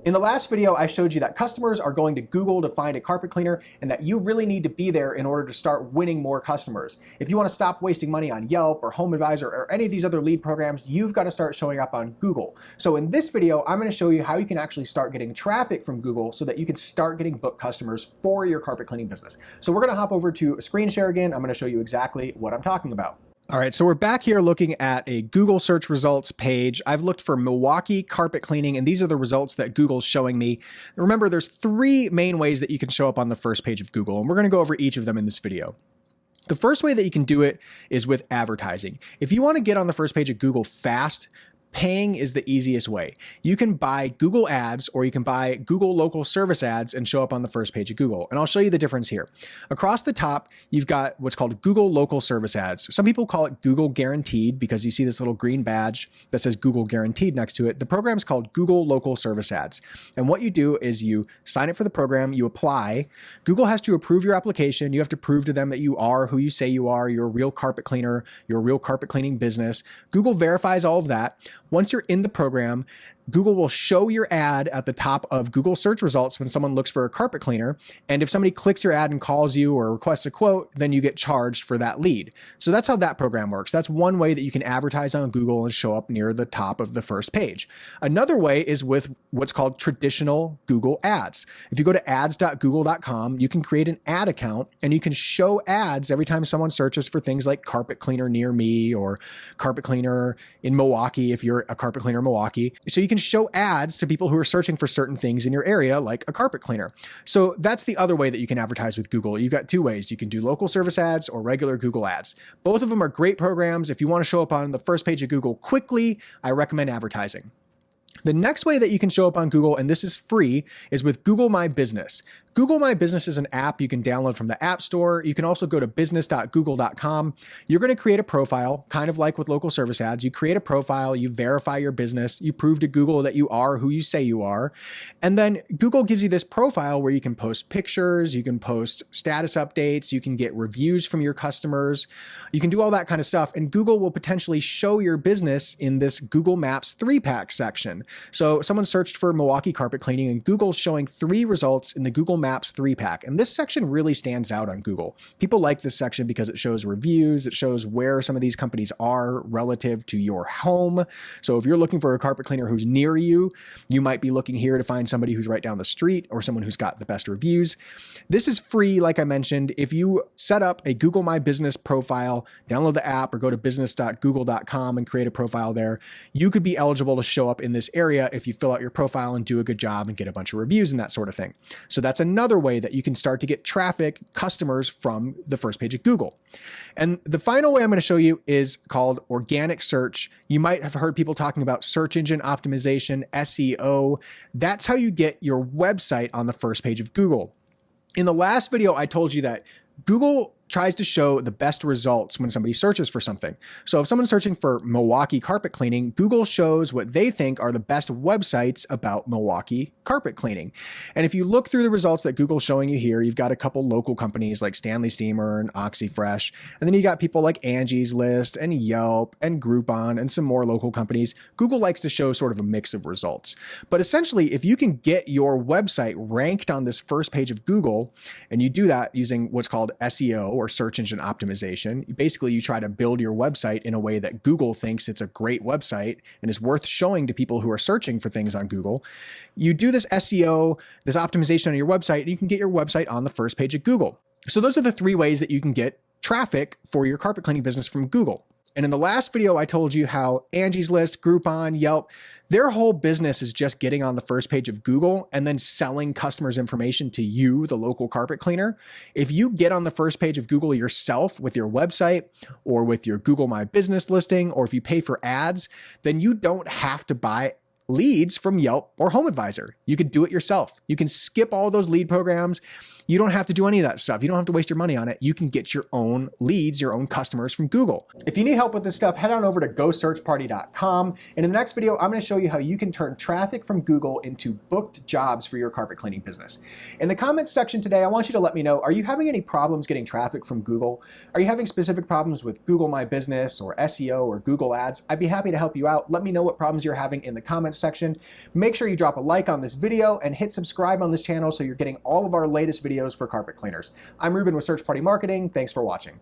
In the last video, I showed you that customers are going to Google to find a carpet cleaner and that you really need to be there in order to start winning more customers. If you want to stop wasting money on Yelp or HomeAdvisor or any of these other lead programs, you've got to start showing up on Google. So in this video, I'm going to show you how you can actually start getting traffic from Google so that you can start getting booked customers for your carpet cleaning business. So we're going to hop over to screen share again. I'm going to show you exactly what I'm talking about. All right, so we're back here looking at a Google search results page. I've looked for Milwaukee carpet cleaning, and these are the results that Google's showing me. Remember, there's three main ways that you can show up on the first page of Google, and we're going to go over each of them in this video. The first way that you can do it is with advertising. If you want to get on the first page of Google fast, paying is the easiest way. You can buy Google ads or you can buy Google local service ads and show up on the first page of Google. And I'll show you the difference here. Across the top, you've got what's called Google local service ads. Some people call it Google Guaranteed because you see this little green badge that says Google Guaranteed next to it. The program is called Google local service ads. And what you do is you sign up for the program, you apply. Google has to approve your application. You have to prove to them that you are who you say you are. You're a real carpet cleaner. You're a real carpet cleaning business. Google verifies all of that. Once you're in the program, Google will show your ad at the top of Google search results when someone looks for a carpet cleaner. And if somebody clicks your ad and calls you or requests a quote, then you get charged for that lead. So that's how that program works. That's one way that you can advertise on Google and show up near the top of the first page. Another way is with what's called traditional Google ads. If you go to ads.google.com, you can create an ad account and you can show ads every time someone searches for things like carpet cleaner near me or carpet cleaner in Milwaukee if you're a carpet cleaner in Milwaukee. So you can show ads to people who are searching for certain things in your area, like a carpet cleaner. So that's the other way that you can advertise with Google. You've got two ways. You can do local service ads or regular Google ads. Both of them are great programs. If you want to show up on the first page of Google quickly, I recommend advertising. The next way that you can show up on Google, and this is free, is with Google My Business. Google My Business is an app you can download from the App Store. You can also go to business.google.com. You're going to create a profile, kind of like with local service ads. You create a profile, you verify your business, you prove to Google that you are who you say you are. And then Google gives you this profile where you can post pictures, you can post status updates, you can get reviews from your customers. You can do all that kind of stuff. And Google will potentially show your business in this Google Maps 3-pack section. So someone searched for Milwaukee carpet cleaning and Google's showing 3 results in the Google Maps 3-pack. And this section really stands out on Google. People like this section because it shows reviews, it shows where some of these companies are relative to your home. So if you're looking for a carpet cleaner who's near you, you might be looking here to find somebody who's right down the street or someone who's got the best reviews. This is free, like I mentioned. If you set up a Google My Business profile, download the app or go to business.google.com and create a profile there, you could be eligible to show up in this area if you fill out your profile and do a good job and get a bunch of reviews and that sort of thing. So that's another way that you can start to get traffic, customers from the first page of Google. And the final way I'm going to show you is called organic search. You might have heard people talking about search engine optimization, SEO. That's how you get your website on the first page of Google. In the last video, I told you that Google tries to show the best results when somebody searches for something. So if someone's searching for Milwaukee carpet cleaning, Google shows what they think are the best websites about Milwaukee carpet cleaning. And if you look through the results that Google's showing you here, you've got a couple local companies like Stanley Steamer and OxyFresh. And then you got people like Angie's List and Yelp and Groupon and some more local companies. Google likes to show sort of a mix of results. But essentially, if you can get your website ranked on this first page of Google, and you do that using what's called SEO, or search engine optimization. Basically, you try to build your website in a way that Google thinks it's a great website and is worth showing to people who are searching for things on Google. You do this SEO, this optimization on your website, and you can get your website on the first page of Google. So those are the 3 ways that you can get traffic for your carpet cleaning business from Google. And in the last video, I told you how Angie's List, Groupon, Yelp, their whole business is just getting on the first page of Google and then selling customers' information to you, the local carpet cleaner. If you get on the first page of Google yourself with your website or with your Google My Business listing, or if you pay for ads, then you don't have to buy leads from Yelp or HomeAdvisor. You could do it yourself. You can skip all those lead programs. You don't have to do any of that stuff. You don't have to waste your money on it. You can get your own leads, your own customers from Google. If you need help with this stuff, head on over to GoSearchParty.com. And in the next video, I'm going to show you how you can turn traffic from Google into booked jobs for your carpet cleaning business. In the comments section today, I want you to let me know, are you having any problems getting traffic from Google? Are you having specific problems with Google My Business or SEO or Google Ads? I'd be happy to help you out. Let me know what problems you're having in the comments comments section. Make sure you drop a like on this video and hit subscribe on this channel so you're getting all of our latest videos for carpet cleaners. I'm Reuben with SearchParty Marketing. Thanks for watching.